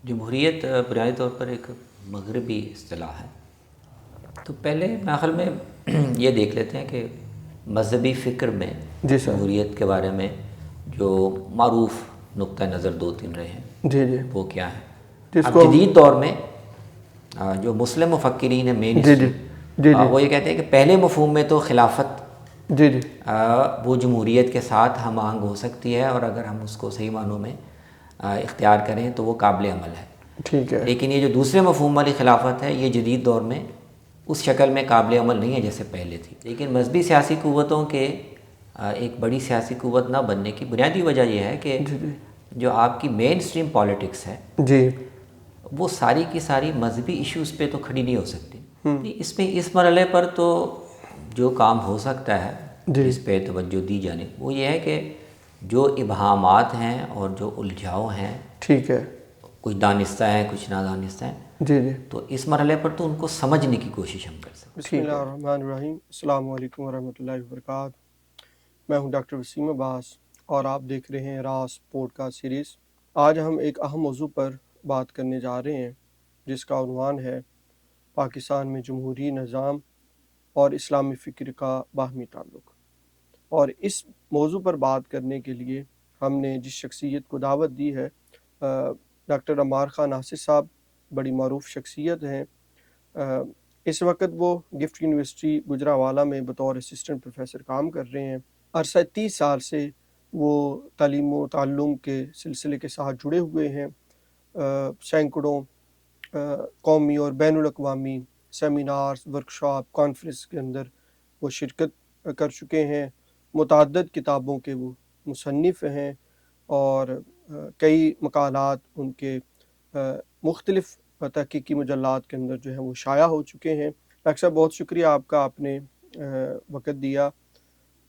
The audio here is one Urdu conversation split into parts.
جمہوریت بنیادی طور پر ایک مغربی اصطلاح ہے. تو پہلے داخل میں یہ دیکھ لیتے ہیں کہ مذہبی فکر میں جی سر. جمہوریت کے بارے میں جو معروف نقطہ نظر دو تین رہے ہیں جی جی وہ کیا ہے. جس اب کو جدید دور میں جو مسلم مفکرین ہیں مین جی جی اسٹریم جی جی وہ یہ کہتے ہیں کہ پہلے مفہوم میں تو خلافت جی جی وہ جمہوریت کے ساتھ ہم آہنگ ہو سکتی ہے، اور اگر ہم اس کو صحیح معنوں میں اختیار کریں تو وہ قابل عمل ہے. ٹھیک ہے. لیکن یہ جو دوسرے مفہوم والی خلافت ہے یہ جدید دور میں اس شکل میں قابل عمل نہیں ہے جیسے پہلے تھی. لیکن مذہبی سیاسی قوتوں کے ایک بڑی سیاسی قوت نہ بننے کی بنیادی وجہ یہ ہے کہ جی جی جو آپ کی مین اسٹریم پالیٹکس ہے جی وہ ساری کی ساری مذہبی ایشوز پہ تو کھڑی نہیں ہو سکتی. اس میں اس مرحلے پر تو جو کام ہو سکتا ہے جی جس پہ توجہ دی جانے وہ یہ ہے کہ جو ابہامات ہیں اور جو الجھاؤ ہیں، ٹھیک ہے. کچھ دانستہ ہیں کچھ نادانستہ ہیں، جی جی تو اس مرحلے پر تو ان کو سمجھنے کی کوشش ہم کر سکتے ہیں. بسم اللہ الرحمن الرحیم. السلام علیکم ورحمۃ اللہ وبرکاتہ. میں ہوں ڈاکٹر وسیم عباس اور آپ دیکھ رہے ہیں راز پوڈ کاسٹ سیریز. آج ہم ایک اہم موضوع پر بات کرنے جا رہے ہیں جس کا عنوان ہے پاکستان میں جمہوری نظام اور اسلامی فکر کا باہمی تعلق. اور اس موضوع پر بات کرنے کے لیے ہم نے جس شخصیت کو دعوت دی ہے ڈاکٹر عمار خان ناصر صاحب، بڑی معروف شخصیت ہیں. اس وقت وہ گفٹ یونیورسٹی گجرانوالہ میں بطور اسسٹنٹ پروفیسر کام کر رہے ہیں. عرصہ 30 سال سے وہ تعلیم و تعلم کے سلسلے کے ساتھ جڑے ہوئے ہیں. سینکڑوں قومی اور بین الاقوامی سیمینارز، ورکشاپ، کانفرنس کے اندر وہ شرکت کر چکے ہیں. متعدد کتابوں کے وہ مصنف ہیں اور کئی مقالات ان کے مختلف تحقیقی مجلات کے اندر جو ہے وہ شائع ہو چکے ہیں. ڈاکٹر صاحب بہت شکریہ آپ کا، آپ نے وقت دیا.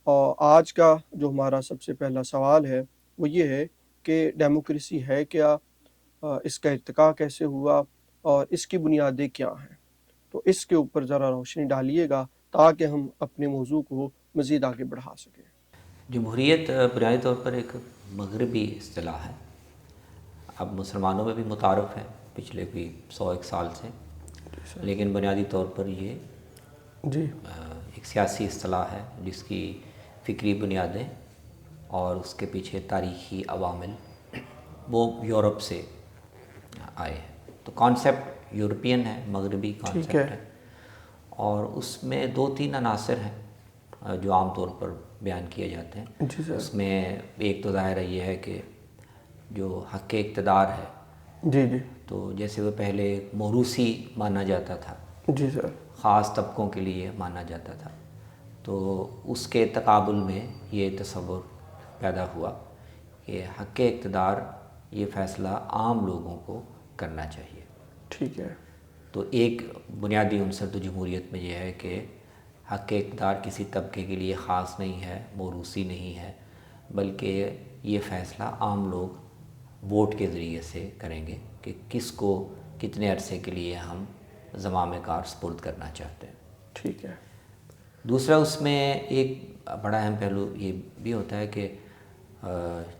اور آج کا جو ہمارا سب سے پہلا سوال ہے وہ یہ ہے کہ ڈیموکریسی ہے کیا، اس کا ارتقاء کیسے ہوا اور اس کی بنیادیں کیا ہیں. تو اس کے اوپر ذرا روشنی ڈالیے گا تاکہ ہم اپنے موضوع کو مزید آگے بڑھا سکیں. جمہوریت بنیادی طور پر ایک مغربی اصطلاح ہے. اب مسلمانوں میں بھی متعارف ہے پچھلے بھی 100 سال سے، لیکن بنیادی طور پر یہ جی ایک سیاسی اصطلاح ہے جس کی فکری بنیادیں اور اس کے پیچھے تاریخی عوامل وہ یورپ سے آئے ہیں. تو کانسیپٹ یورپین ہے، مغربی ٹھیک ہے. کانسیپٹ ہے، اور اس میں 2-3 عناصر ہیں جو عام طور پر بیان کیے جاتے ہیں. جی سر. اس میں ایک تو ظاہرہ یہ ہے کہ جو حق اقتدار ہے، جی جی تو جیسے وہ پہلے موروثی مانا جاتا تھا، جی سر. خاص طبقوں کے لیے مانا جاتا تھا، تو اس کے تقابل میں یہ تصور پیدا ہوا کہ حق اقتدار یہ فیصلہ عام لوگوں کو کرنا چاہیے. ٹھیک ہے. تو ایک بنیادی عنصر تو جمہوریت میں یہ ہے کہ حق اقتدار کسی طبقے کے لیے خاص نہیں ہے، موروثی نہیں ہے، بلکہ یہ فیصلہ عام لوگ ووٹ کے ذریعے سے کریں گے کہ کس کو کتنے عرصے کے لیے ہم زمام کار سپرد کرنا چاہتے ہیں. ٹھیک ہے. دوسرا اس میں ایک بڑا اہم پہلو یہ بھی ہوتا ہے کہ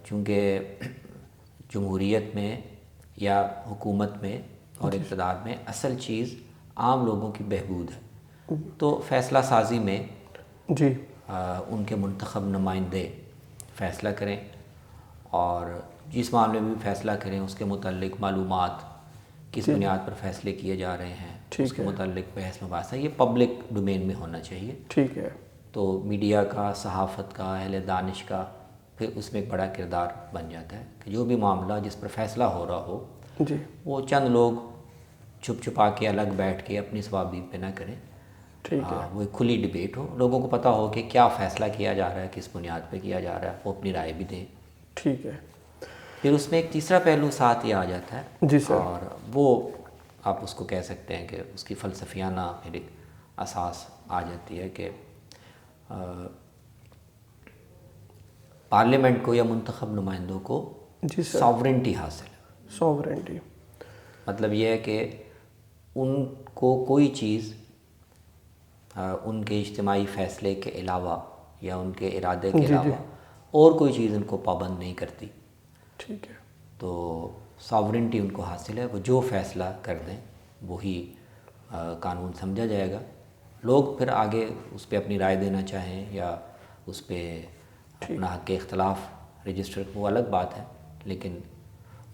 چونکہ جمہوریت میں یا حکومت میں اور اقتدار میں اصل چیز عام لوگوں کی بہبود ہے، تو فیصلہ سازی میں جی ان کے منتخب نمائندے فیصلہ کریں، اور جس معاملے میں بھی فیصلہ کریں اس کے متعلق معلومات کس جی بنیاد پر فیصلے کیے جا رہے ہیں اس ٹھیک کے ہے. متعلق بحث مباحثہ یہ پبلک ڈومین میں ہونا چاہیے. ٹھیک ہے. تو میڈیا کا، صحافت کا، اہل دانش کا پھر اس میں ایک بڑا کردار بن جاتا ہے کہ جو بھی معاملہ جس پر فیصلہ ہو رہا ہو جی وہ چند لوگ چھپ چھپا کے الگ بیٹھ کے اپنی ثوابدید پہ نہ کریں. ٹھیک ہے. وہ ایک کھلی ڈبیٹ ہو، لوگوں کو پتہ ہو کہ کیا فیصلہ کیا جا رہا ہے، کس بنیاد پہ کیا جا رہا ہے، وہ اپنی رائے بھی دیں. ٹھیک ہے. پھر اس میں ایک تیسرا پہلو ساتھ یہ آ جاتا ہے، جی سر. اور وہ آپ اس کو کہہ سکتے ہیں کہ اس کی فلسفیانہ پھر ایک اساس آ جاتی ہے کہ پارلیمنٹ کو یا منتخب نمائندوں کو جی سر. ساورنٹی حاصل ہے. ساورنٹی مطلب یہ ہے کہ ان کو کوئی چیز ان کے اجتماعی فیصلے کے علاوہ یا ان کے ارادے کے جی جی علاوہ اور کوئی چیز ان کو پابند نہیں کرتی. ٹھیک ہے. تو ساورنٹی ان کو حاصل ہے، وہ جو فیصلہ کر دیں وہی قانون سمجھا جائے گا. لوگ پھر آگے اس پہ اپنی رائے دینا چاہیں یا اس پہ اپنا حق اختلاف رجسٹر، وہ الگ بات ہے، لیکن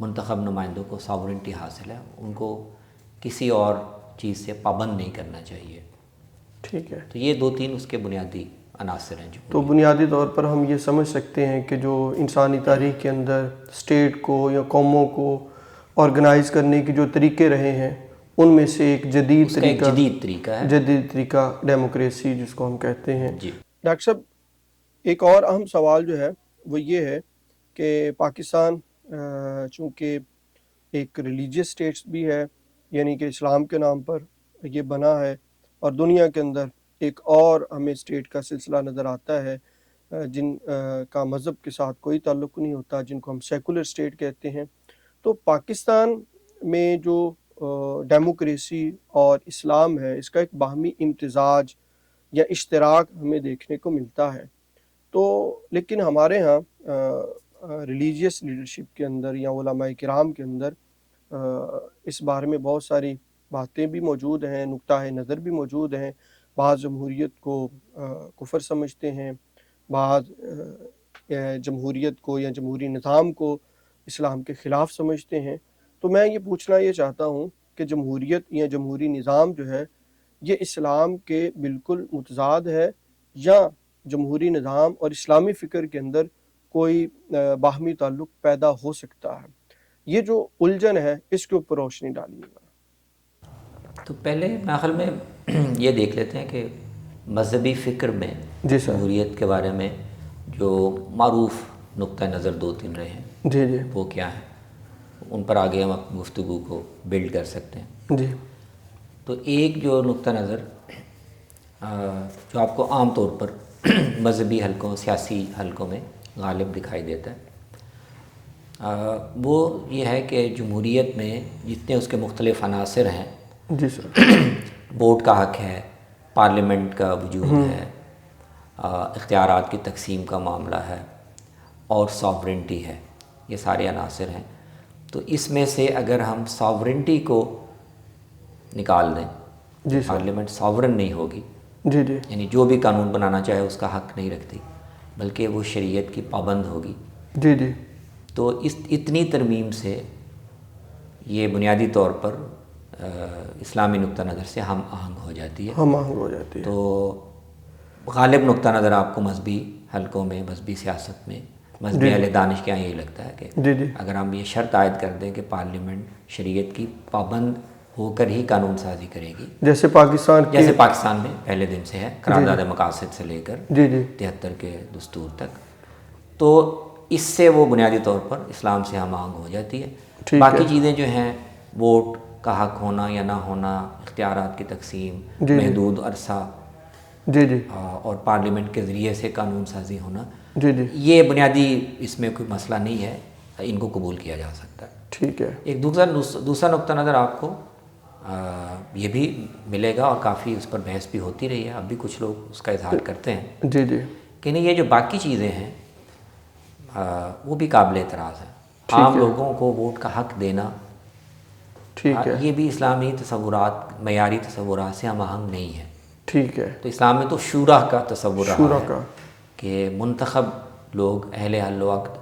منتخب نمائندوں کو ساورنٹی حاصل ہے، ان کو کسی اور چیز سے پابند نہیں کرنا چاہیے. ٹھیک ہے. تو یہ 2-3 اس کے بنیادی عناصر ہیں. تو بنیادی طور پر ہم یہ سمجھ سکتے ہیں کہ جو انسانی تاریخ کے اندر اسٹیٹ کو یا قوموں کو آرگنائز کرنے کے جو طریقے رہے ہیں ان میں سے ایک جدید طریقہ ہے، جدید طریقہ ڈیموکریسی جس کو ہم کہتے ہیں. جی ڈاکٹر صاحب، ایک اور اہم سوال جو ہے وہ یہ ہے کہ پاکستان چونکہ ایک ریلیجیس اسٹیٹس بھی ہے، یعنی کہ اسلام کے نام پر یہ بنا ہے، اور دنیا کے اندر ایک اور ہمیں اسٹیٹ کا سلسلہ نظر آتا ہے جن کا مذہب کے ساتھ کوئی تعلق نہیں ہوتا، جن کو ہم سیکولر اسٹیٹ کہتے ہیں. تو پاکستان میں جو ڈیموکریسی اور اسلام ہے، اس کا ایک باہمی امتزاج یا اشتراک ہمیں دیکھنے کو ملتا ہے. تو لیکن ہمارے ہاں ریلیجیس لیڈرشپ کے اندر یا علماء کرام کے اندر اس بارے میں بہت ساری باتیں بھی موجود ہیں، نقطہ نظر بھی موجود ہیں. بعض جمہوریت کو کفر سمجھتے ہیں، بعض جمہوریت کو یا جمہوری نظام کو اسلام کے خلاف سمجھتے ہیں. تو میں یہ پوچھنا یہ چاہتا ہوں کہ جمہوریت یا جمہوری نظام جو ہے یہ اسلام کے بالکل متضاد ہے، یا جمہوری نظام اور اسلامی فکر کے اندر کوئی باہمی تعلق پیدا ہو سکتا ہے؟ یہ جو الجھن ہے اس کے اوپر روشنی ڈالیے گا. تو پہلے میرے میں یہ دیکھ لیتے ہیں کہ مذہبی فکر میں جی سر. جمہوریت کے بارے میں جو معروف نقطہ نظر 2-3 رہے ہیں جی جی وہ کیا ہیں، ان پر آگے ہم اپنی گفتگو کو بلڈ کر سکتے ہیں. جی. تو ایک جو نقطہ نظر جو آپ کو عام طور پر مذہبی حلقوں، سیاسی حلقوں میں غالب دکھائی دیتا ہے، وہ یہ ہے کہ جمہوریت میں جتنے اس کے مختلف عناصر ہیں، جی سر، ووٹ کا حق ہے، پارلیمنٹ کا وجود ہے، اختیارات کی تقسیم کا معاملہ ہے، اور ساورنٹی ہے، یہ سارے عناصر ہیں. تو اس میں سے اگر ہم ساورنٹی کو نکال دیں، جی سر، پارلیمنٹ ساورن نہیں ہوگی، جی جی یعنی جو بھی قانون بنانا چاہے اس کا حق نہیں رکھتی، بلکہ وہ شریعت کی پابند ہوگی. جی جی. تو اتنی ترمیم سے یہ بنیادی طور پر اسلامی نقطہ نظر سے ہم آہنگ ہو جاتی ہے. ہم آہنگ ہو جاتی ہے. تو غالب نقطہ نظر آپ کو مذہبی حلقوں میں، مذہبی سیاست میں، مذہبی اہل دانش کے یہاں یہی لگتا ہے کہ جی جی اگر ہم یہ شرط عائد کر دیں کہ پارلیمنٹ شریعت کی پابند ہو کر ہی قانون سازی کرے گی، جیسے پاکستان میں پہلے دن سے ہے، قرارداد مقاصد سے لے کر جی جی 73 کے دستور تک، تو اس سے وہ بنیادی طور پر اسلام سے ہم آہنگ ہو جاتی ہے. باقی چیزیں جو ہیں، ووٹ کا حق ہونا یا نہ ہونا، اختیارات کی تقسیم، محدود عرصہ، جی جی اور پارلیمنٹ کے ذریعے سے قانون سازی ہونا، جی جی یہ بنیادی اس میں کوئی مسئلہ نہیں ہے، ان کو قبول کیا جا سکتا ہے. ٹھیک ہے. ایک دوسرا نقطہ نظر آپ کو یہ بھی ملے گا، اور کافی اس پر بحث بھی ہوتی رہی ہے، اب بھی کچھ لوگ اس کا اظہار کرتے ہیں جی جی کہ نہیں، یہ جو باقی چیزیں ہیں وہ بھی قابل اعتراض ہیں. عام لوگوں کو ووٹ کا حق دینا، ٹھیک ہے، یہ بھی اسلامی تصورات، معیاری تصورات سے ہم آہنگ نہیں ہے. ٹھیک ہے. تو اسلام میں تو شورا کا تصور رہا ہے کا کہ منتخب لوگ، اہل حل وقت،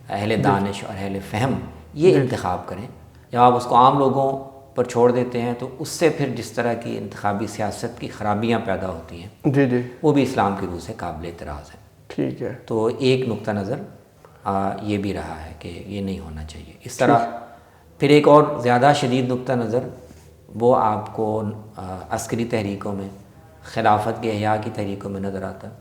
اہل دانش اور اہل فہم یہ انتخاب کریں. جب آپ اس کو عام لوگوں پر چھوڑ دیتے ہیں تو اس سے پھر جس طرح کی انتخابی سیاست کی خرابیاں پیدا ہوتی ہیں، جی جی وہ بھی اسلام کی روح سے قابل اعتراض ہے. ٹھیک ہے. تو ایک نقطہ نظر یہ بھی رہا ہے کہ یہ نہیں ہونا چاہیے. اس طرح پھر ایک اور زیادہ شدید نقطہ نظر وہ آپ کو عسکری تحریکوں میں، خلافت کے احیاء کی تحریکوں میں نظر آتا ہے.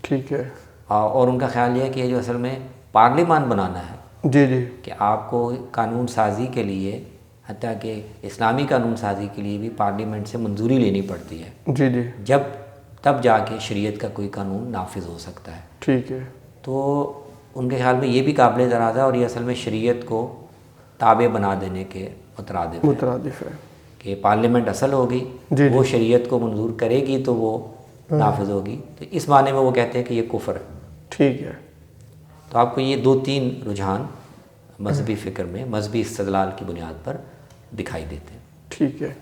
ٹھیک ہے. اور ان کا خیال یہ ہے کہ یہ جو اصل میں پارلیمان بنانا ہے، جی جی کہ آپ کو قانون سازی کے لیے، حتیٰ کہ اسلامی قانون سازی کے لیے بھی پارلیمنٹ سے منظوری لینی پڑتی ہے. جی جی تب جا کے شریعت کا کوئی قانون نافذ ہو سکتا ہے. ٹھیک ہے. تو ان کے خیال میں یہ بھی قابل اعتراض ہے، اور یہ اصل میں شریعت کو تابع بنا دینے کے مترادف ہے کہ پارلیمنٹ اصل ہوگی، وہ شریعت کو منظور کرے گی تو وہ نافذ ہوگی. تو اس معنی میں وہ کہتے ہیں کہ یہ کفر ہے. ٹھیک ہے. تو آپ کو یہ 2-3 رجحان مذہبی فکر میں مذہبی استدلال کی بنیاد پر دکھائی دیتے ہیں۔ ٹھیک ہے،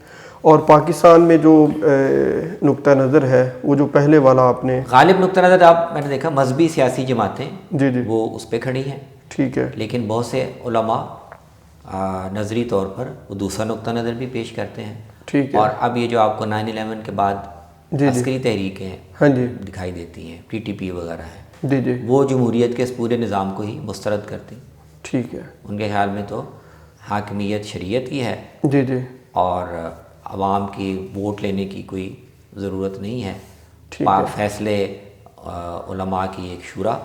اور پاکستان میں جو نقطہ نظر ہے وہ جو پہلے والا آپ نے غالب نقطہ نظر میں نے دیکھا مذہبی سیاسی جماعتیں جی جی وہ اس پہ کھڑی ہیں، ٹھیک ہے لیکن بہت سے علماء نظری طور پر وہ دوسرا نقطہ نظر بھی پیش کرتے ہیں۔ ٹھیک ہے، اور اب یہ جو آپ کو 9/11 کے بعد جی عسکری تحریکیں ہاں جی دکھائی دیتی ہیں، PTP وغیرہ ہیں، جی جی وہ جمہوریت کے اس پورے نظام کو ہی مسترد کرتی ہیں۔ ٹھیک ہے ان کے خیال میں تو حاکمیت شریعت کی ہے جی جی اور عوام کی ووٹ لینے کی کوئی ضرورت نہیں ہے، ٹھیک ہے فیصلے علماء کی ایک شورا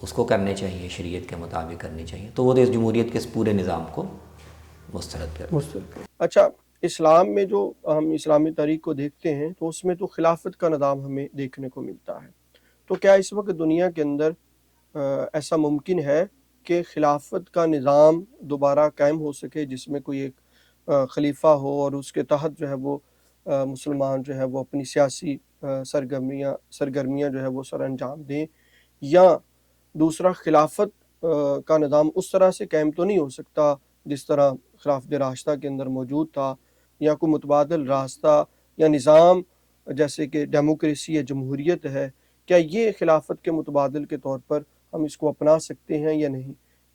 اس کو کرنے چاہیے، شریعت کے مطابق کرنی چاہیے، تو وہ اس جمہوریت کے اس پورے نظام کو مسترد کرتے ہیں۔ اچھا، اسلام میں جو ہم اسلامی تاریخ کو دیکھتے ہیں تو اس میں تو خلافت کا نظام ہمیں دیکھنے کو ملتا ہے، تو کیا اس وقت دنیا کے اندر ایسا ممکن ہے کہ خلافت کا نظام دوبارہ قائم ہو سکے، جس میں کوئی ایک خلیفہ ہو اور اس کے تحت جو ہے وہ مسلمان جو ہے وہ اپنی سیاسی سرگرمیاں جو ہے وہ سر انجام دیں، یا دوسرا خلافت کا نظام اس طرح سے قائم تو نہیں ہو سکتا جس طرح خلافت راشدہ کے اندر موجود تھا، یا کوئی متبادل راستہ یا نظام جیسے کہ ڈیموکریسی یا جمہوریت ہے، کیا یہ خلافت کے متبادل کے طور پر ہم اس کو اپنا سکتے ہیں یا نہیں؟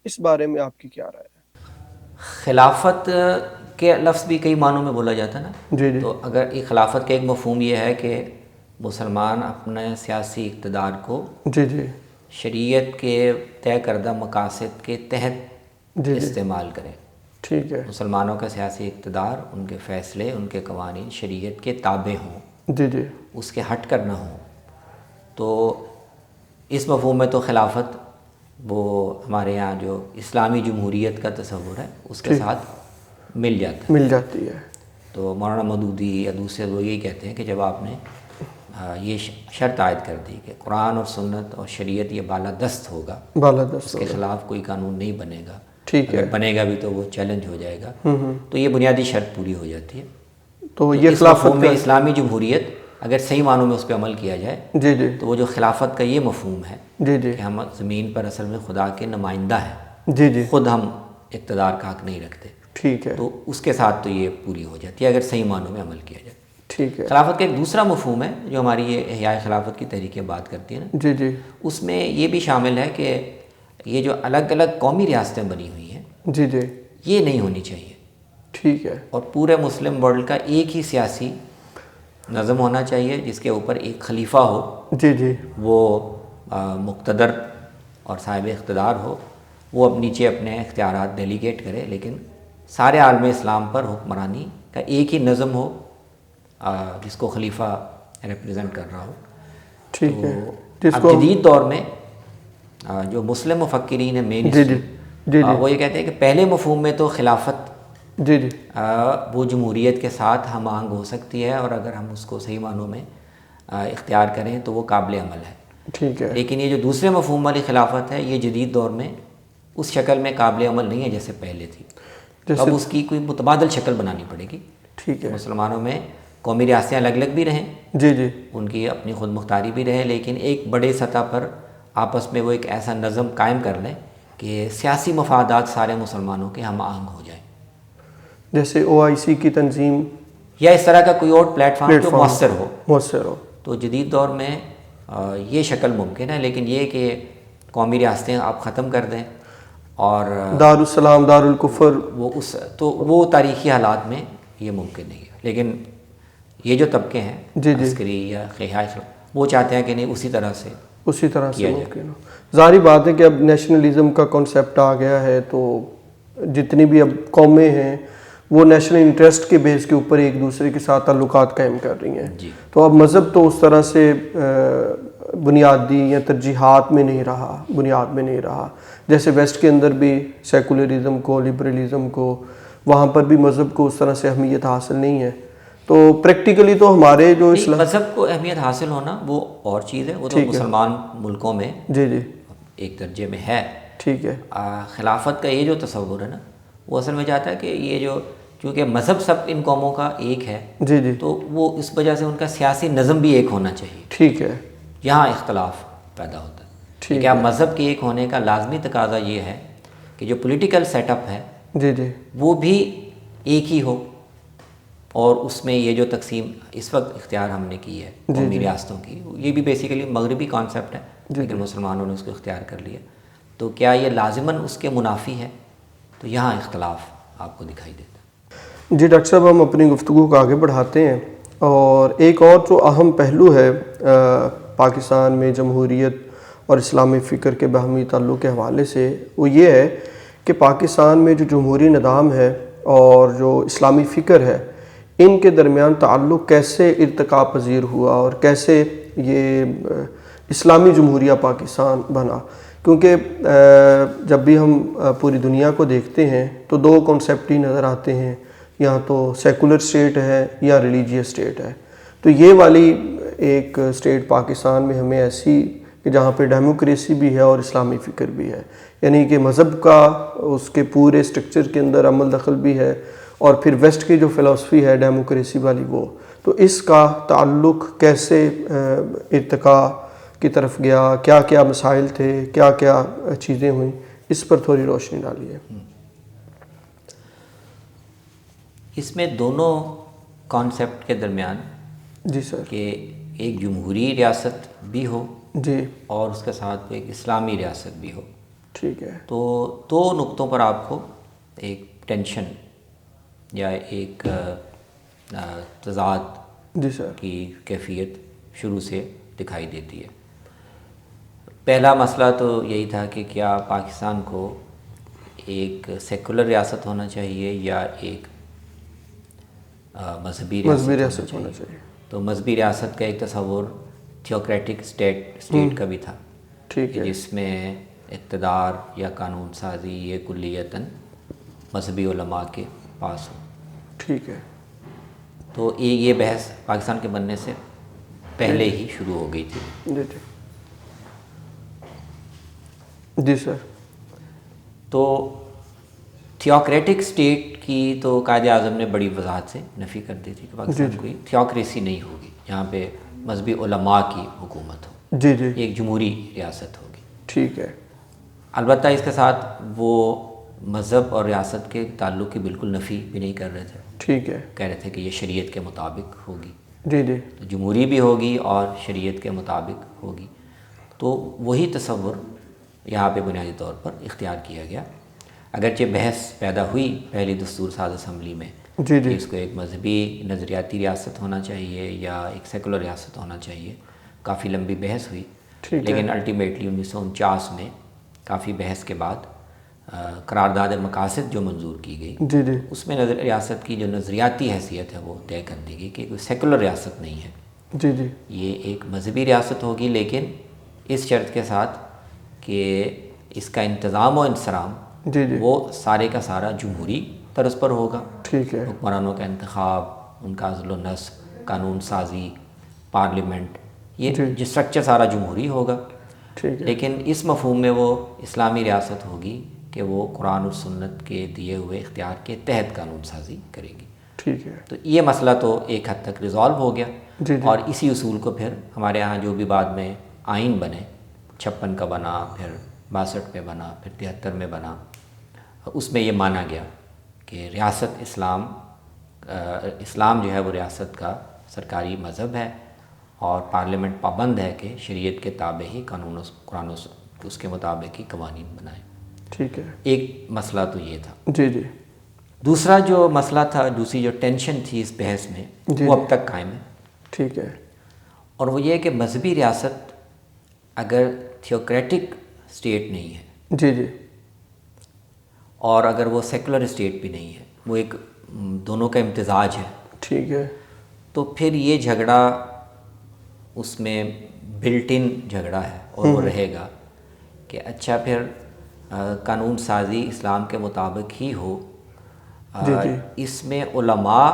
اس بارے میں آپ کی کیا رائے ہے؟ خلافت کے لفظ بھی کئی معنوں میں بولا جاتا ہے نا، جی جی تو اگر ایک خلافت کا ایک مفہوم یہ ہے کہ مسلمان اپنے سیاسی اقتدار کو جی جی شریعت کے طے کردہ مقاصد کے تحت جی جی استعمال کریں۔ ٹھیک ہے مسلمانوں کا سیاسی اقتدار، ان کے فیصلے، ان کے قوانین شریعت کے تابع ہوں، جی جی اس کے ہٹ کر نہ ہوں، تو اس مفہوم میں تو خلافت وہ ہمارے یہاں جو اسلامی جمہوریت کا تصور ہے اس کے ساتھ مل جاتا ہے، مل جاتی ہے۔ تو مولانا مودودی یا دوسرے لوگ یہی کہتے ہیں کہ جب آپ نے یہ شرط عائد کر دی کہ قرآن اور سنت اور شریعت یہ بالادست ہوگا، بالادست اس کے خلاف کوئی قانون نہیں بنے گا، ٹھیک ہے، اگر بنے گا بھی تو وہ چیلنج ہو جائے گا، تو یہ بنیادی شرط پوری ہو جاتی ہے۔ تو یہ اس خلافت مفہوم میں کا اسلامی جمہوریت اگر صحیح معنوں میں اس پہ عمل کیا جائے جی جی تو وہ جو خلافت کا یہ مفہوم ہے جی جی کہ ہم زمین پر اصل میں خدا کے نمائندہ ہیں، جی جی خود ہم اقتدار کا حق نہیں رکھتے، ٹھیک ہے تو اس کے ساتھ تو یہ پوری ہو جاتی ہے اگر صحیح معنوں میں عمل کیا جائے۔ ٹھیک ہے خلافت کا ایک دوسرا مفہوم ہے جو ہماری یہ احیاء خلافت کی تحریکیں بات کرتی ہیں نا، جی جی اس میں یہ بھی شامل ہے کہ یہ جو الگ الگ قومی ریاستیں بنی ہوئی ہیں جی جی یہ نہیں ہونی چاہیے، ٹھیک ہے اور پورے مسلم ورلڈ کا ایک ہی سیاسی نظم ہونا چاہیے جس کے اوپر ایک خلیفہ ہو، جی جی وہ مقتدر اور صاحب اقتدار ہو، وہ اب نیچے اپنے اختیارات ڈیلیگیٹ کرے، لیکن سارے عالم اسلام پر حکمرانی کا ایک ہی نظم ہو جس کو خلیفہ ریپرزینٹ کر رہا ہو۔ ٹھیک ہے، تو جس اب کو جدید دور میں جو مسلم مفکرین ہیں مین جی جی جی جی وہ یہ کہتے ہیں کہ پہلے مفہوم میں تو خلافت جی جی وہ جمہوریت کے ساتھ ہم آہنگ ہو سکتی ہے، اور اگر ہم اس کو صحیح معنوں میں اختیار کریں تو وہ قابل عمل ہے، ٹھیک ہے لیکن یہ جو دوسرے مفہوم والی خلافت ہے یہ جدید دور میں اس شکل میں قابل عمل نہیں ہے جیسے پہلے تھی، تو اب اس کی کوئی متبادل شکل بنانی پڑے گی۔ ٹھیک ہے مسلمانوں میں قومی ریاستیں الگ الگ بھی رہیں، جی جی ان کی اپنی خود مختاری بھی رہے، لیکن ایک بڑے سطح پر آپس میں وہ ایک ایسا نظم قائم کر لیں کہ سیاسی مفادات سارے مسلمانوں کے ہم آہنگ ہو جائیں، جیسے OIC کی تنظیم یا اس طرح کا کوئی اور پلیٹ فارم جو مؤثر ہو۔ تو جدید دور میں یہ شکل ممکن ہے، لیکن یہ کہ قومی ریاستیں آپ ختم کر دیں اور دارالسلام دارالکفر وہ تاریخی حالات میں یہ ممکن نہیں ہے، لیکن یہ جو طبقے ہیں جی جی عسکری یا خیال وہ چاہتے ہیں کہ نہیں اسی طرح سے ممکن ہو۔ ظاہری بات ہے کہ اب نیشنلزم کا کنسیپٹ آ گیا ہے، تو جتنی بھی اب قومیں ہیں وہ نیشنل انٹرسٹ کے بیس کے اوپر ایک دوسرے کے ساتھ تعلقات قائم کر رہی ہیں، جی۔ تو اب مذہب تو اس طرح سے بنیادی یا ترجیحات میں نہیں رہا، بنیاد میں نہیں رہا، جیسے ویسٹ کے اندر بھی سیکولرزم کو، لبرلزم کو، وہاں پر بھی مذہب کو اس طرح سے اہمیت حاصل نہیں ہے، تو پریکٹیکلی تو ہمارے جو اسلام مذہب کو اہمیت حاصل ہونا وہ اور چیز ہے، وہ تو مسلمان ملکوں میں جی جی ایک درجے میں ہے۔ ٹھیک ہے، خلافت کا یہ جو تصور ہے نا وہ اصل میں چاہتا ہے کہ یہ جو چونکہ مذہب سب ان قوموں کا ایک ہے، جی جی تو وہ اس وجہ سے ان کا سیاسی نظم بھی ایک ہونا چاہیے، ٹھیک ہے، یہاں اختلاف پیدا ہوتا ہے۔ کیا مذہب کے ایک ہونے کا لازمی تقاضا یہ ہے کہ جو پولیٹیکل سیٹ اپ ہے جی جی وہ بھی ایک ہی ہو، اور اس میں یہ جو تقسیم اس وقت اختیار ہم نے کی ہے قومی ریاستوں کی، یہ بھی بیسیکلی مغربی کانسیپٹ ہے لیکن مسلمانوں نے اس کو اختیار کر لیا، تو کیا یہ لازماً اس کے منافی ہے؟ تو یہاں اختلاف آپ کو دکھائی دیتا ہے۔ جی ڈاکٹر صاحب، ہم اپنی گفتگو کو آگے بڑھاتے ہیں، اور ایک اور جو اہم پہلو ہے پاکستان میں جمہوریت اور اسلامی فکر کے باہمی تعلق کے حوالے سے، وہ یہ ہے کہ پاکستان میں جو جمہوری نظام ہے اور جو اسلامی فکر ہے، ان کے درمیان تعلق کیسے ارتقاء پذیر ہوا اور کیسے یہ اسلامی جمہوریہ پاکستان بنا؟ کیونکہ جب بھی ہم پوری دنیا کو دیکھتے ہیں تو دو کانسیپٹ ہی نظر آتے ہیں، یا تو سیکولر اسٹیٹ ہے یا ریلیجیس اسٹیٹ ہے۔ تو یہ والی ایک اسٹیٹ پاکستان میں ہمیں ایسی کہ جہاں پہ ڈیموکریسی بھی ہے اور اسلامی فکر بھی ہے، یعنی کہ مذہب کا اس کے پورے اسٹرکچر کے اندر عمل دخل بھی ہے، اور پھر ویسٹ کی جو فلسفی ہے ڈیموکریسی والی، وہ تو اس کا تعلق کیسے ارتقاء کی طرف گیا، کیا کیا مسائل تھے، کیا کیا چیزیں ہوئیں، اس پر تھوڑی روشنی ڈالیے۔ اس میں دونوں کانسیپٹ کے درمیان جی سر۔ کہ ایک جمہوری ریاست بھی ہو جی اور اس کے ساتھ ایک اسلامی ریاست بھی ہو، ٹھیک ہے۔ تو دو نقطوں پر آپ کو ایک ٹینشن یا ایک تضاد جی سر۔ کی کیفیت شروع سے دکھائی دیتی ہے۔ پہلا مسئلہ تو یہی تھا کہ کیا پاکستان کو ایک سیکولر ریاست ہونا چاہیے یا ایک مذہبی ریاست ہونا چاہیے۔ تو مذہبی ریاست کا ایک تصور تھیوکریٹک اسٹیٹ کا بھی تھا، ٹھیک ہے۔ جس میں اقتدار یا قانون سازی یہ کلیتاً مذہبی علماء کے پاس ہو۔ ٹھیک ہے۔ تو یہ بحث پاکستان کے بننے سے پہلے ہی شروع ہو گئی تھی۔ جی جی جی سر۔ تو تھیوکریٹک اسٹیٹ کی تو قائد اعظم نے بڑی وضاحت سے نفی کر دی تھی کہ پاکستان کوئی تھیوکریسی نہیں ہوگی جہاں پہ مذہبی علماء کی حکومت ہو، جی جی یہ ایک جمہوری ریاست ہوگی۔ ٹھیک ہے۔ البتہ اس کے ساتھ وہ مذہب اور ریاست کے تعلق کی بالکل نفی بھی نہیں کر رہے تھے، ٹھیک ہے۔ کہہ رہے تھے کہ یہ شریعت کے مطابق ہوگی، جی جی تو جمہوری بھی ہوگی اور شریعت کے مطابق ہوگی۔ تو وہی تصور یہاں پہ بنیادی طور پر اختیار کیا گیا، اگرچہ بحث پیدا ہوئی پہلی دستور ساز اسمبلی میں جی کہ اس کو ایک مذہبی نظریاتی ریاست ہونا چاہیے یا ایک سیکولر ریاست ہونا چاہیے، کافی لمبی بحث ہوئی، لیکن الٹیمیٹلی 1949 میں کافی بحث کے بعد قرارداد مقاصد جو منظور کی گئی، جی جی اس میں ریاست کی جو نظریاتی حیثیت ہے وہ طے کر دی گئی کہ کوئی سیکولر ریاست نہیں ہے، جی جی یہ ایک مذہبی ریاست ہوگی، لیکن اس شرط کے ساتھ کہ اس کا انتظام و انصرام جی جی وہ سارے کا سارا جمہوری طرز پر ہوگا۔ ٹھیک ہے۔ حکمرانوں کا انتخاب، ان کا عزل و نصب، قانون سازی، پارلیمنٹ، یہ اسٹرکچر سارا جمہوری ہوگا، ٹھیک ہے۔ لیکن اس مفہوم میں وہ اسلامی ریاست ہوگی کہ وہ قرآن اور سنت کے دیے ہوئے اختیار کے تحت قانون سازی کرے گی۔ ٹھیک ہے۔ تو یہ مسئلہ تو ایک حد تک ریزالو ہو گیا، جی جی اور اسی اصول کو پھر ہمارے ہاں جو بھی بعد میں آئین بنے، 56 کا بنا، پھر 62 میں بنا، پھر 73 میں بنا، اس میں یہ مانا گیا کہ ریاست اسلام جو ہے وہ ریاست کا سرکاری مذہب ہے، اور پارلیمنٹ پابند ہے کہ شریعت کے تابع ہی قانون قرآن اس کے مطابق ہی قوانین بنائے۔ ٹھیک ہے۔ ایک مسئلہ تو یہ تھا۔ جی جی دوسرا جو مسئلہ تھا، دوسری جو ٹینشن تھی اس بحث میں، وہ اب تک قائم ہے، ٹھیک ہے۔ اور وہ یہ کہ مذہبی ریاست اگر تھیوکریٹک اسٹیٹ نہیں ہے جی جی اور اگر وہ سیکولر اسٹیٹ بھی نہیں ہے، وہ ایک دونوں کا امتزاج ہے، ٹھیک ہے۔ تو پھر یہ جھگڑا اس میں بلٹ ان جھگڑا ہے، اور وہ رہے گا کہ اچھا پھر قانون سازی اسلام کے مطابق ہی ہو، اس میں علماء،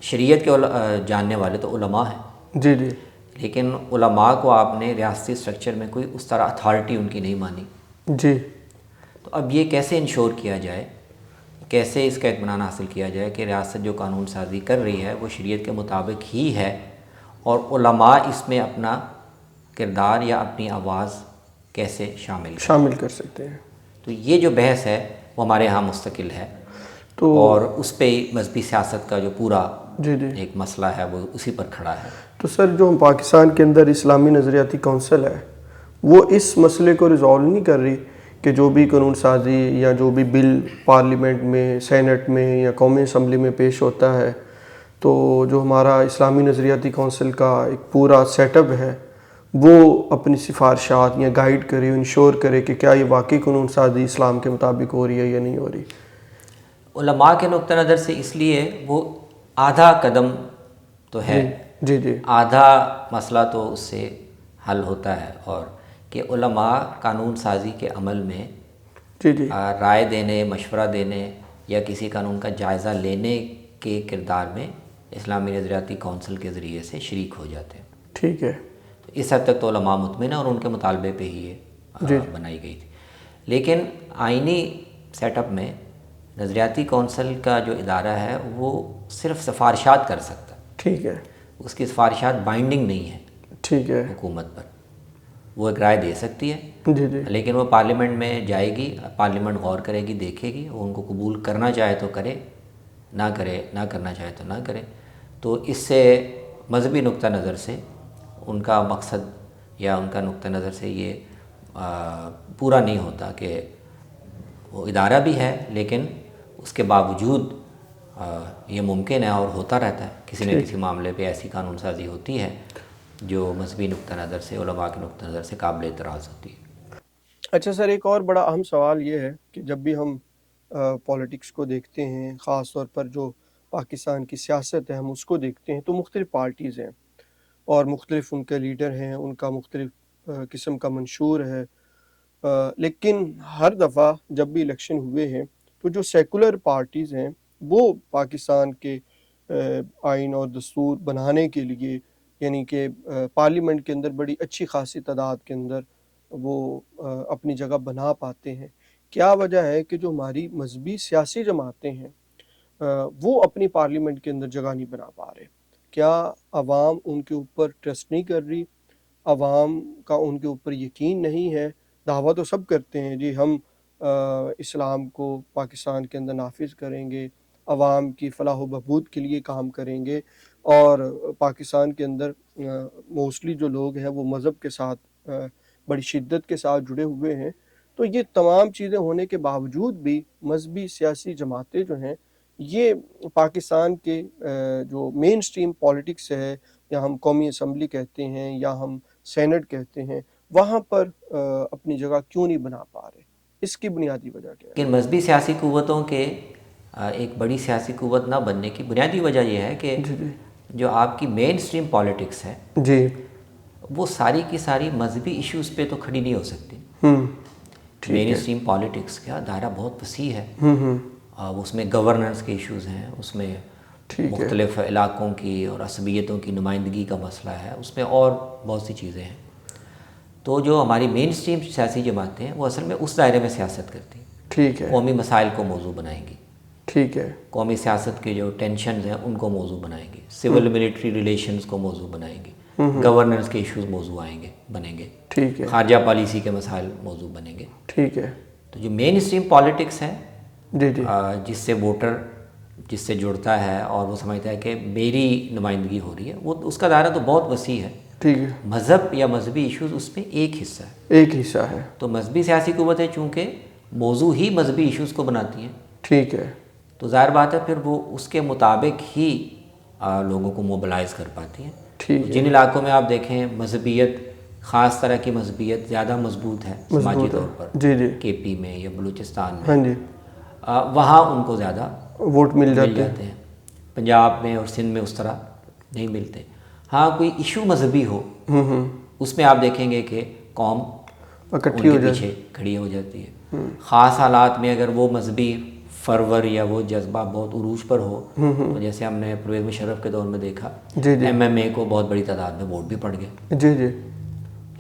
شریعت کے جاننے والے تو علماء ہیں، جی جی لیکن علماء کو آپ نے ریاستی اسٹرکچر میں کوئی اس طرح اتھارٹی ان کی نہیں مانی، جی تو اب یہ کیسے انشور کیا جائے، کیسے اس کا اطمینان حاصل کیا جائے کہ ریاست جو قانون سازی کر رہی ہے وہ شریعت کے مطابق ہی ہے، اور علماء اس میں اپنا کردار یا اپنی آواز کیسے شامل کر سکتے ہیں۔ تو یہ جو بحث ہے وہ ہمارے ہاں مستقل ہے، تو اور اس پہ مذہبی سیاست کا جو پورا جی ایک مسئلہ ہے وہ اسی پر کھڑا ہے۔ تو سر، جو پاکستان کے اندر اسلامی نظریاتی کونسل ہے وہ اس مسئلے کو ریزالو نہیں کر رہی کہ جو بھی قانون سازی یا جو بھی بل پارلیمنٹ میں، سینٹ میں یا قومی اسمبلی میں پیش ہوتا ہے، تو جو ہمارا اسلامی نظریاتی کونسل کا ایک پورا سیٹ اپ ہے وہ اپنی سفارشات یا گائیڈ کرے، انشور کرے کہ کیا یہ واقعی قانون سازی اسلام کے مطابق ہو رہی ہے یا نہیں ہو رہی؟ علماء کے نقطہ نظر سے اس لیے وہ آدھا قدم تو ہے، جی جی آدھا مسئلہ تو اس سے حل ہوتا ہے، اور کہ علماء قانون سازی کے عمل میں جی جی رائے دینے، مشورہ دینے یا کسی قانون کا جائزہ لینے کے کردار میں اسلامی نظریاتی کونسل کے ذریعے سے شریک ہو جاتے ہیں۔ ٹھیک ہے، تو اس حد تک تو علماء مطمئن ہیں، اور ان کے مطالبے پہ ہی یہ بنائی گئی تھی۔ لیکن آئینی سیٹ اپ میں نظریاتی کونسل کا جو ادارہ ہے وہ صرف سفارشات کر سکتا ہے، ٹھیک ہے، اس کی سفارشات بائنڈنگ نہیں ہے ٹھیک ہے، حکومت پر۔ وہ ایک رائے دے سکتی ہے، جی جی لیکن وہ پارلیمنٹ میں جائے گی، پارلیمنٹ غور کرے گی، دیکھے گی، وہ ان کو قبول کرنا چاہے تو کرے، نہ کرے، نہ کرنا چاہے تو نہ کرے۔ تو اس سے مذہبی نقطہ نظر سے ان کا مقصد یا ان کا نقطہ نظر سے یہ پورا نہیں ہوتا کہ وہ ادارہ بھی ہے، لیکن اس کے باوجود یہ ممکن ہے اور ہوتا رہتا ہے کسی نہ کسی معاملے پہ ایسی قانون سازی ہوتی ہے جو مذہبی نقطہ نظر سے، علماء کے نقطہ نظر سے قابل اعتراض ہوتی ہے۔ اچھا سر، ایک اور بڑا اہم سوال یہ ہے کہ جب بھی ہم پولیٹکس کو دیکھتے ہیں، خاص طور پر جو پاکستان کی سیاست ہے ہم اس کو دیکھتے ہیں، تو مختلف پارٹیز ہیں اور مختلف ان کے لیڈر ہیں، ان کا مختلف قسم کا منشور ہے، لیکن ہر دفعہ جب بھی الیکشن ہوئے ہیں تو جو سیکولر پارٹیز ہیں وہ پاکستان کے آئین اور دستور بنانے کے لیے، یعنی کہ پارلیمنٹ کے اندر بڑی اچھی خاصی تعداد کے اندر وہ اپنی جگہ بنا پاتے ہیں۔ کیا وجہ ہے کہ جو ہماری مذہبی سیاسی جماعتیں ہیں وہ اپنی پارلیمنٹ کے اندر جگہ نہیں بنا پا رہے؟ کیا عوام ان کے اوپر ٹرسٹ نہیں کر رہی؟ عوام کا ان کے اوپر یقین نہیں ہے؟ دعویٰ تو سب کرتے ہیں جی ہم اسلام کو پاکستان کے اندر نافذ کریں گے، عوام کی فلاح و بہبود کے لیے کام کریں گے، اور پاکستان کے اندر موسٹلی جو لوگ ہیں وہ مذہب کے ساتھ بڑی شدت کے ساتھ جڑے ہوئے ہیں۔ تو یہ تمام چیزیں ہونے کے باوجود بھی مذہبی سیاسی جماعتیں جو ہیں یہ پاکستان کے جو مین سٹریم پالیٹکس ہے، یا ہم قومی اسمبلی کہتے ہیں یا ہم سینٹ کہتے ہیں، وہاں پر اپنی جگہ کیوں نہیں بنا پا رہے؟ اس کی بنیادی وجہ کیا ہے؟ لیکن مذہبی سیاسی قوتوں کے ایک بڑی سیاسی قوت نہ بننے کی بنیادی وجہ یہ ہے کہ جو آپ کی مین سٹریم پالیٹکس ہے جی وہ ساری کی ساری مذہبی ایشوز پہ تو کھڑی نہیں ہو سکتی۔ مین سٹریم پالیٹکس کا دائرہ بہت وسیع ہے، اس میں گورننس کے ایشوز ہیں، اس میں مختلف علاقوں کی اور عصبیتوں کی نمائندگی کا مسئلہ ہے، اس میں اور بہت سی چیزیں ہیں۔ تو جو ہماری مین سٹریم سیاسی جماعتیں ہیں وہ اصل میں اس دائرے میں سیاست کرتی ہیں، ٹھیک ہے، قومی مسائل کو موضوع بنائیں گی، ٹھیک ہے، قومی سیاست کے جو ٹینشنز ہیں ان کو موضوع بنائیں گے، سول ملٹری ریلیشنز کو موضوع بنائیں گے، گورننس کے ایشوز موضوع بنیں گے، ٹھیک ہے، خارجہ پالیسی کے مسائل موضوع بنیں گے۔ ٹھیک ہے، تو جو مین سٹریم پالیٹکس ہے جی جی جس سے ووٹر جس سے جڑتا ہے اور وہ سمجھتا ہے کہ میری نمائندگی ہو رہی ہے، وہ اس کا دائرہ تو بہت وسیع ہے۔ ٹھیک ہے، مذہب یا مذہبی ایشوز اس میں ایک حصہ ہے، ایک حصہ ہے، تو مذہبی سیاسی قوتیں چونکہ موضوع ہی مذہبی ایشوز کو بناتی ہیں، ٹھیک ہے، تو ظاہر بات ہے پھر وہ اس کے مطابق ہی لوگوں کو موبلائز کر پاتی ہیں۔ ٹھیک ہے، جن علاقوں میں آپ دیکھیں مذہبیت، خاص طرح کی مذہبیت زیادہ مضبوط ہے سماجی طور پر، جی جی کے پی میں یا بلوچستان میں، ہاں جی، وہاں ان کو زیادہ ووٹ مل جاتے ہیں۔ پنجاب میں اور سندھ میں اس طرح نہیں ملتے۔ ہاں کوئی ایشو مذہبی ہو اس میں آپ دیکھیں گے کہ قوم ان کے پیچھے کھڑی ہو جاتی ہے۔ خاص حالات میں اگر وہ مذہبی فرور یا وہ جذبہ بہت عروج پر ہو، تو جیسے ہم نے پرویز مشرف کے دور میں دیکھا، ایم ایم اے کو بہت بڑی تعداد میں ووٹ بھی پڑ گئے، جی جی،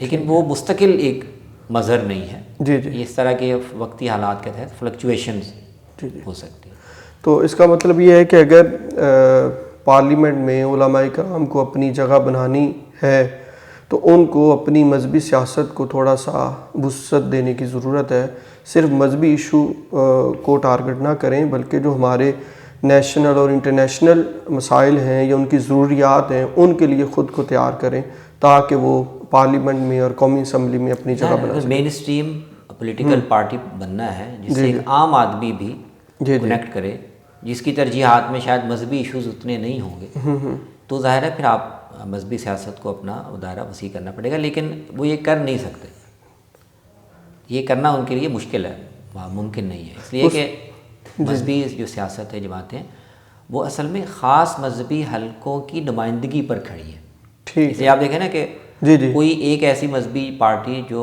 لیکن وہ مستقل ایک مظہر نہیں ہے۔ جی جی، اس طرح کے وقتی حالات کے تحت فلکچویشنز ہو سکتی ہیں۔ تو اس کا مطلب یہ ہے کہ اگر پارلیمنٹ میں علماء کرام کو اپنی جگہ بنانی ہے تو ان کو اپنی مذہبی سیاست کو تھوڑا سا وسعت دینے کی ضرورت ہے، صرف مذہبی ایشو کو ٹارگٹ نہ کریں، بلکہ جو ہمارے نیشنل اور انٹرنیشنل مسائل ہیں یا ان کی ضروریات ہیں ان کے لیے خود کو تیار کریں تاکہ وہ پارلیمنٹ میں اور قومی اسمبلی میں اپنی جگہ بنا اگر سکیں۔ مین اسٹریم پولیٹیکل پارٹی بننا ہے جس سے جی ایک عام آدمی بھی جی کنیکٹ کرے، جس کی ترجیحات میں شاید مذہبی ایشوز اتنے نہیں ہوں گے، تو ظاہر ہے پھر آپ مذہبی سیاست کو اپنا دائرہ وسیع کرنا پڑے گا، لیکن وہ یہ کر نہیں سکتے، یہ کرنا ان کے لیے مشکل ہے، ممکن نہیں ہے، اس لیے کہ مذہبی جو سیاست ہے، جماعتیں وہ اصل میں خاص مذہبی حلقوں کی نمائندگی پر کھڑی ہیں۔ ٹھیک اس لیے آپ دیکھیں نا کہ جی جی کوئی ایک ایسی مذہبی پارٹی جو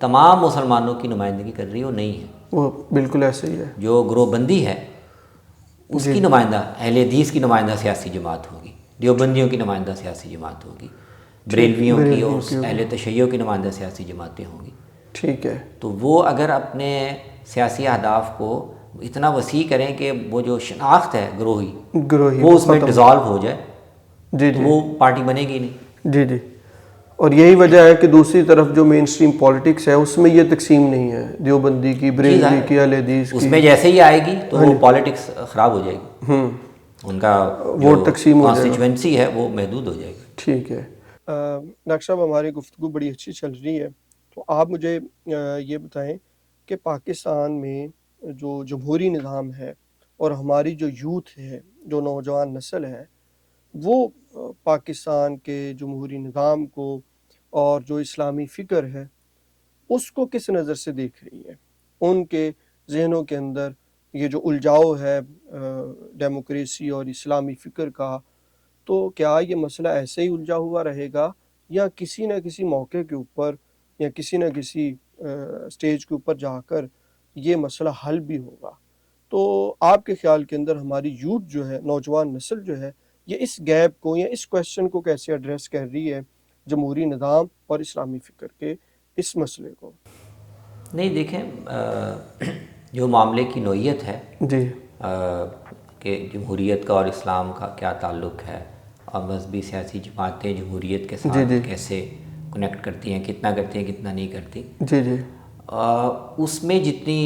تمام مسلمانوں کی نمائندگی کر رہی ہے وہ نہیں ہے۔ وہ بالکل ایسے ہی ہے۔ جو گروہ بندی ہے اس کی نمائندہ اہل حدیث کی نمائندہ سیاسی جماعت ہوگی، دیوبندیوں کی نمائندہ سیاسی جماعت ہوگی، بریلویوں کی اور اہل تشیع کی نمائندہ سیاسی جماعتیں ہوں گی۔ ٹھیک ہے۔ تو وہ اگر اپنے سیاسی اہداف کو اتنا وسیع کریں کہ وہ جو شناخت ہے گروہی وہ اس میں ڈیزالو ہو جائے جی تو وہ پارٹی بنے گی نہیں۔ جی جی، اور یہی وجہ ہے کہ دوسری طرف جو مین اسٹریم پالیٹکس ہے اس میں یہ تقسیم نہیں ہے، دیوبندی کی، بریلوی کی، اہل حدیث کی، اس میں جیسے ہی آئے گی تو وہ پالیٹکس خراب ہو جائے گی، ان کا جو کانسٹیچوئنسی ہے وہ محدود ہو جائے گی۔ ٹھیک ہے۔ ڈاکٹر صاحب ہماری گفتگو بڑی اچھی چل رہی ہے، تو آپ مجھے یہ بتائیں کہ پاکستان میں جو جمہوری نظام ہے اور ہماری جو یوتھ ہے، جو نوجوان نسل ہے، وہ پاکستان کے جمہوری نظام کو اور جو اسلامی فکر ہے اس کو کس نظر سے دیکھ رہی ہے؟ ان کے ذہنوں کے اندر یہ جو الجھاؤ ہے ڈیموکریسی اور اسلامی فکر کا، تو کیا یہ مسئلہ ایسے ہی الجھا ہوا رہے گا یا کسی نہ کسی موقع کے اوپر یا کسی نہ کسی سٹیج کے اوپر جا کر یہ مسئلہ حل بھی ہوگا؟ تو آپ کے خیال کے اندر ہماری یوتھ جو ہے، نوجوان نسل جو ہے، یہ اس گیپ کو یا اس کویسچن کو کیسے ایڈریس کر رہی ہے، جمہوری نظام اور اسلامی فکر کے اس مسئلے کو؟ نہیں دیکھیں، جو معاملے کی نوعیت ہے جی کہ جمہوریت کا اور اسلام کا کیا تعلق ہے اور مذہبی سیاسی جماعتیں جمہوریت کے ساتھ کیسے کنیکٹ کرتی ہیں، کتنا کرتی ہیں کتنا نہیں کرتی، جی جی اس میں جتنی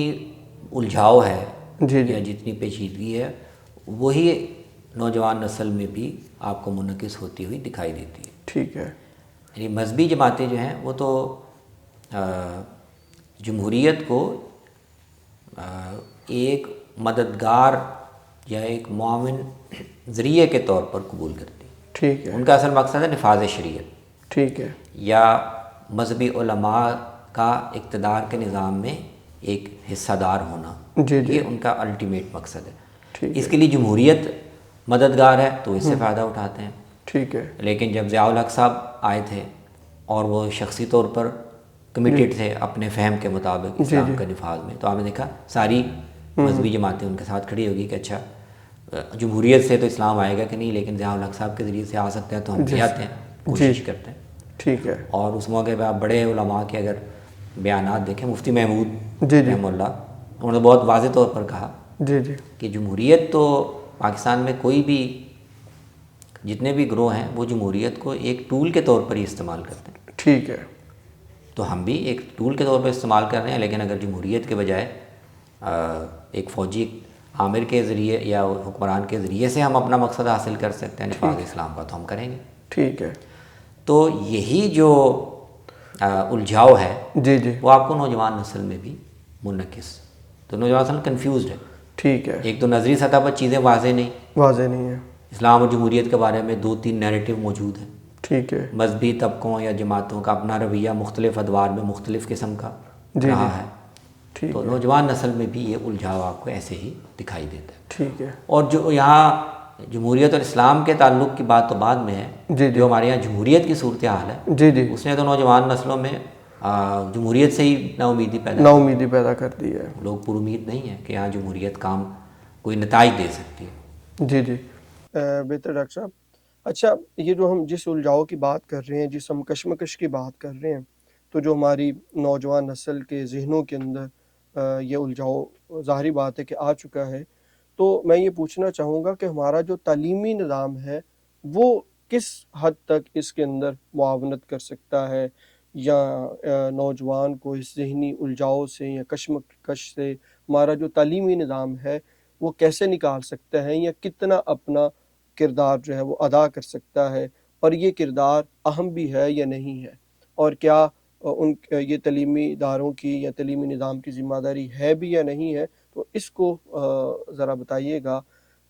الجھاؤ ہے جی یا جتنی پیچیدگی ہے وہی نوجوان نسل میں بھی آپ کو منعکس ہوتی ہوئی دکھائی دیتی ہے۔ ٹھیک ہے۔ یعنی مذہبی جماعتیں جو ہیں وہ تو جمہوریت کو ایک مددگار یا ایک معاون ذریعے کے طور پر قبول کرتی ہیں۔ ٹھیک ہے۔ ان کا اصل مقصد ہے نفاذ شریعت، ٹھیک ہے، یا مذہبی علماء کا اقتدار کے نظام میں ایک حصہ دار ہونا، یہ ان کا الٹیمیٹ مقصد ہے۔ اس کے لیے جمہوریت مددگار ہے تو اس سے فائدہ اٹھاتے ہیں۔ ٹھیک ہے۔ لیکن جب ضیاء الحق صاحب آئے تھے اور وہ شخصی طور پر کمیٹڈ تھے اپنے فہم کے مطابق اسلام کے نفاذ میں، تو آپ نے دیکھا ساری مذہبی جماعتیں ان کے ساتھ کھڑی ہوگی کہ اچھا جمہوریت سے تو اسلام آئے گا کہ نہیں، لیکن ضیاء الحق صاحب کے ذریعے سے آ سکتے ہیں تو ہم بھی آتے ہیں، کوشش کرتے ہیں۔ ٹھیک ہے۔ اور اس موقع پہ آپ بڑے علماء کے اگر بیانات دیکھیں، مفتی محمود رحمہ اللہ، انہوں نے بہت واضح طور پر کہا کہ جمہوریت تو پاکستان میں کوئی بھی جتنے بھی گروہ ہیں وہ جمہوریت کو ایک ٹول کے طور پر ہی استعمال کرتے ہیں۔ ٹھیک ہے۔ تو ہم بھی ایک ٹول کے طور پر استعمال کر رہے ہیں، لیکن اگر جمہوریت کے بجائے ایک فوجی عامر کے ذریعے یا حکمران کے ذریعے سے ہم اپنا مقصد حاصل کر سکتے ہیں نفاذ اسلام کا، تو ہم کریں گے۔ ٹھیک ہے۔ تو یہی جو الجھاؤ ہے وہ آپ کو نوجوان نسل میں بھی منعکس، تو نوجوان نسل کنفیوزڈ ہے۔ ٹھیک ہے۔ ایک تو نظری سطح پر چیزیں واضح نہیں ہے، اسلام اور جمہوریت کے بارے میں 2-3 نیریٹو موجود ہیں۔ ٹھیک ہے۔ مذہبی طبقوں یا جماعتوں کا اپنا رویہ مختلف ادوار میں مختلف قسم کا رہا ہے، تو نوجوان نسل میں بھی یہ الجھاؤ آپ کو ایسے ہی دکھائی دیتا ہے۔ ٹھیک ہے۔ اور جو یہاں جمہوریت اور اسلام کے تعلق کی بات تو بعد میں ہے، جو ہمارے یہاں جمہوریت کی صورتحال ہے اس نے تو نوجوان نسلوں میں جمہوریت سے ہی ناامیدی پیدا کر دی ہے۔ لوگ پر امید نہیں ہے کہ یہاں جمہوریت کام کوئی نتائج دے سکتی ہے۔ جی بہتر ڈاکٹر صاحب۔ اچھا، یہ جو ہم جس الجھاؤ کی بات کر رہے ہیں، جس ہم کشمکش کی بات کر رہے ہیں، تو جو ہماری نوجوان نسل کے ذہنوں کے اندر یہ الجھاؤ ظاہری بات ہے کہ آ چکا ہے، تو میں یہ پوچھنا چاہوں گا کہ ہمارا جو تعلیمی نظام ہے وہ کس حد تک اس کے اندر معاونت کر سکتا ہے، یا نوجوان کو اس ذہنی الجھاؤ سے یا کشمکش سے ہمارا جو تعلیمی نظام ہے وہ کیسے نکال سکتا ہے، یا کتنا اپنا کردار جو ہے وہ ادا کر سکتا ہے، اور یہ کردار اہم بھی ہے یا نہیں ہے، اور کیا یہ تعلیمی اداروں کی یا تعلیمی نظام کی ذمہ داری ہے بھی یا نہیں ہے. تو اس کو ذرا بتائیے گا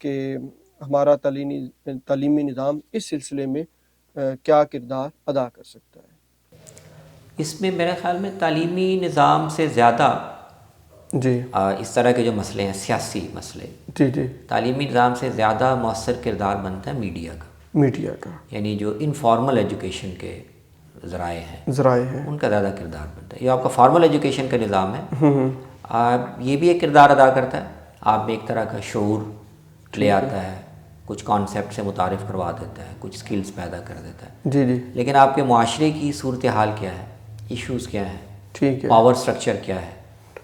کہ ہمارا تعلیمی نظام اس سلسلے میں کیا کردار ادا کر سکتا ہے. اس میں میرے خیال میں تعلیمی نظام سے زیادہ جی اس طرح کے جو مسئلے ہیں، سیاسی مسئلے، جی جی تعلیمی نظام سے زیادہ مؤثر کردار بنتا ہے میڈیا کا. میڈیا کا یعنی جو انفارمل ایجوکیشن کے ذرائع ہیں ان کا زیادہ کردار بنتا ہے. یہ آپ کا فارمل ایجوکیشن کا نظام ہے، یہ بھی ایک کردار ادا کرتا ہے. آپ میں ایک طرح کا شعور لے آتا ہے، کچھ کانسیپٹ سے متعارف کروا دیتا ہے، کچھ سکلز پیدا کر دیتا ہے. جی جی لیکن آپ کے معاشرے کی صورتحال کیا ہے، ایشوز کیا ہیں، ٹھیک ہے پاور سٹرکچر کیا ہے،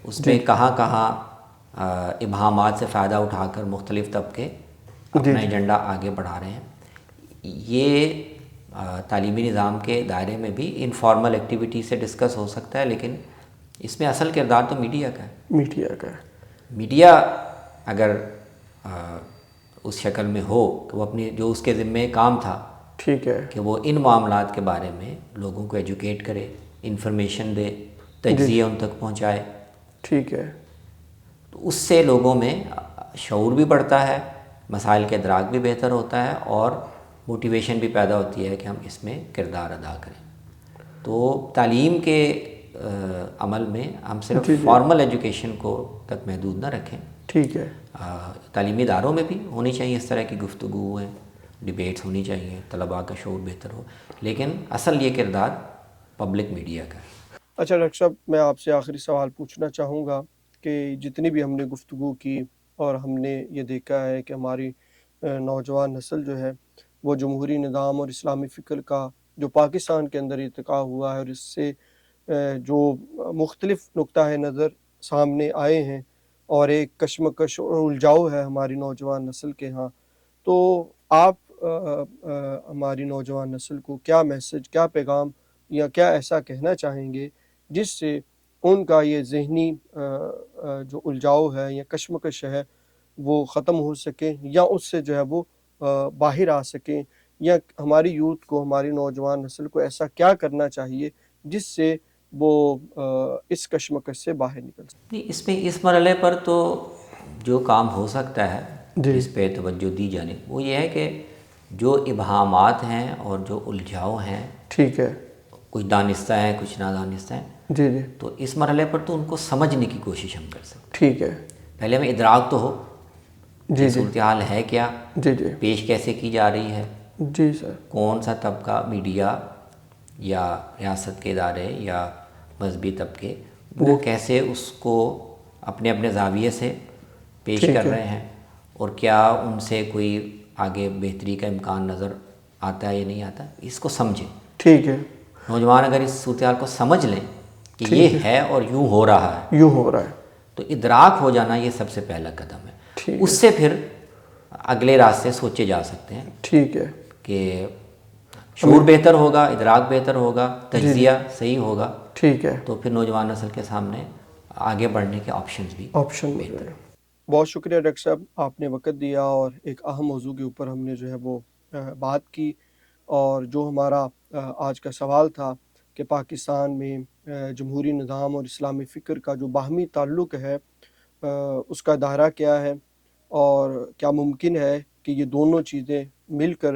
اس میں کہاں کہاں ابہامات سے فائدہ اٹھا کر مختلف طبقے اپنا ایجنڈا آگے بڑھا رہے ہیں. یہ تعلیمی نظام کے دائرے میں بھی انفارمل ایکٹیویٹی سے ڈسکس ہو سکتا ہے، لیکن اس میں اصل کردار تو میڈیا کا ہے. میڈیا اگر اس شکل میں ہو کہ وہ اپنی جو اس کے ذمے کام تھا، ٹھیک ہے کہ وہ ان معاملات کے بارے میں لوگوں کو ایجوکیٹ کرے، انفارمیشن دے، تجزیہ ان تک پہنچائے، ٹھیک ہے تو اس سے لوگوں میں شعور بھی بڑھتا ہے، مسائل کا ادراک بھی بہتر ہوتا ہے، اور موٹیویشن بھی پیدا ہوتی ہے کہ ہم اس میں کردار ادا کریں. تو تعلیم کے عمل میں ہم صرف فارمل ایجوکیشن کو تک محدود نہ رکھیں. ٹھیک ہے تعلیمی اداروں میں بھی ہونی چاہیے اس طرح کی گفتگویں، ڈیبیٹس ہونی چاہیے، طلباء کا شعور بہتر ہو، لیکن اصل یہ کردار پبلک میڈیا کا ہے. اچھا ڈاکٹر صاحب، میں آپ سے آخری سوال پوچھنا چاہوں گا کہ جتنی بھی ہم نے گفتگو کی اور ہم نے یہ دیکھا ہے کہ ہماری نوجوان نسل جو ہے وہ جمہوری نظام اور اسلامی فکر کا جو پاکستان کے اندر ارتقاء ہوا ہے، اور اس سے جو مختلف نقطہ نظر سامنے آئے ہیں، اور ایک کشمکش اور الجھاؤ ہے ہماری نوجوان نسل کے ہاں، تو آپ ہماری نوجوان نسل کو کیا میسج، کیا پیغام یا کیا ایسا کہنا چاہیں گے جس سے ان کا یہ ذہنی جو الجھاؤ ہے یا کشمکش ہے وہ ختم ہو سکے، یا اس سے جو ہے وہ باہر آ سکیں، یا ہماری یوتھ کو، ہماری نوجوان نسل کو ایسا کیا کرنا چاہیے جس سے وہ اس کشمکش سے باہر نکل سکے؟ نہیں، اس میں اس مرحلے پر تو جو کام ہو سکتا ہے جی جس پہ توجہ دی جانے، وہ یہ ہے کہ جو ابہامات ہیں اور جو الجھاؤ ہیں، ٹھیک ہے کچھ دانستہ ہیں کچھ نادانستہ ہیں، جی جی تو اس مرحلے پر تو ان کو سمجھنے کی کوشش ہم کر سکتے ٹھیک ہے ہیں. پہلے ہمیں ادراک تو ہو جی کہ جی صورتحال ہے کیا، جی جی پیش کیسے کی جا رہی ہے، جی سر کون سا طبقہ، میڈیا یا ریاست کے ادارے یا مذہبی طبقے، وہ کیسے اس کو اپنے اپنے زاویے سے پیش کر رہے ہیں، اور کیا ان سے کوئی آگے بہتری کا امکان نظر آتا ہے یا نہیں آتا. اس کو سمجھیں. ٹھیک ہے نوجوان اگر اس صورتحال کو سمجھ لیں کہ یہ ہے اور یوں ہو رہا ہے، یوں ہو رہا ہے، تو ادراک ہو جانا یہ سب سے پہلا قدم ہے. ٹھیک اس سے پھر اگلے راستے سوچے جا سکتے ہیں ٹھیک ہے کہ شعور بہتر ہوگا، ادراک بہتر ہوگا، تجزیہ صحیح ہوگا، ٹھیک ہے تو پھر نوجوان نسل کے سامنے آگے بڑھنے کے آپشنز بھی آپشن مل رہے ہیں. بہت شکریہ ڈاکٹر صاحب، آپ نے وقت دیا اور ایک اہم موضوع کے اوپر ہم نے جو ہے وہ بات کی. اور جو ہمارا آج کا سوال تھا کہ پاکستان میں جمہوری نظام اور اسلامی فکر کا جو باہمی تعلق ہے اس کا دائرہ کیا ہے، اور کیا ممکن ہے کہ یہ دونوں چیزیں مل کر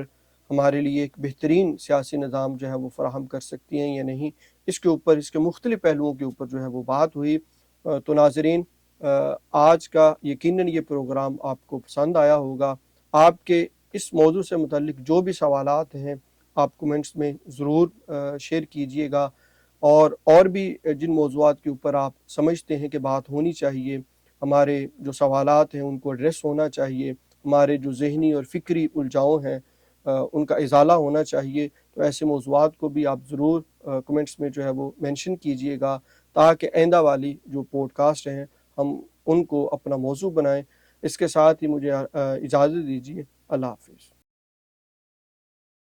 ہمارے لیے ایک بہترین سیاسی نظام جو ہے وہ فراہم کر سکتی ہیں یا نہیں. اس کے اوپر، اس کے مختلف پہلوؤں کے اوپر جو ہے وہ بات ہوئی. تو ناظرین، آج کا یقیناً یہ پروگرام آپ کو پسند آیا ہوگا. آپ کے اس موضوع سے متعلق جو بھی سوالات ہیں آپ کومنٹس میں ضرور شیئر کیجئے گا، اور بھی جن موضوعات کے اوپر آپ سمجھتے ہیں کہ بات ہونی چاہیے، ہمارے جو سوالات ہیں ان کو ایڈریس ہونا چاہیے، ہمارے جو ذہنی اور فکری الجھاؤ ہیں ان کا ازالہ ہونا چاہیے، تو ایسے موضوعات کو بھی آپ ضرور کمنٹس میں جو ہے وہ مینشن کیجئے گا، تاکہ آئندہ والی جو پوڈ کاسٹ ہیں ہم ان کو اپنا موضوع بنائیں. اس کے ساتھ ہی مجھے اجازت دیجیے. اللہ حافظ.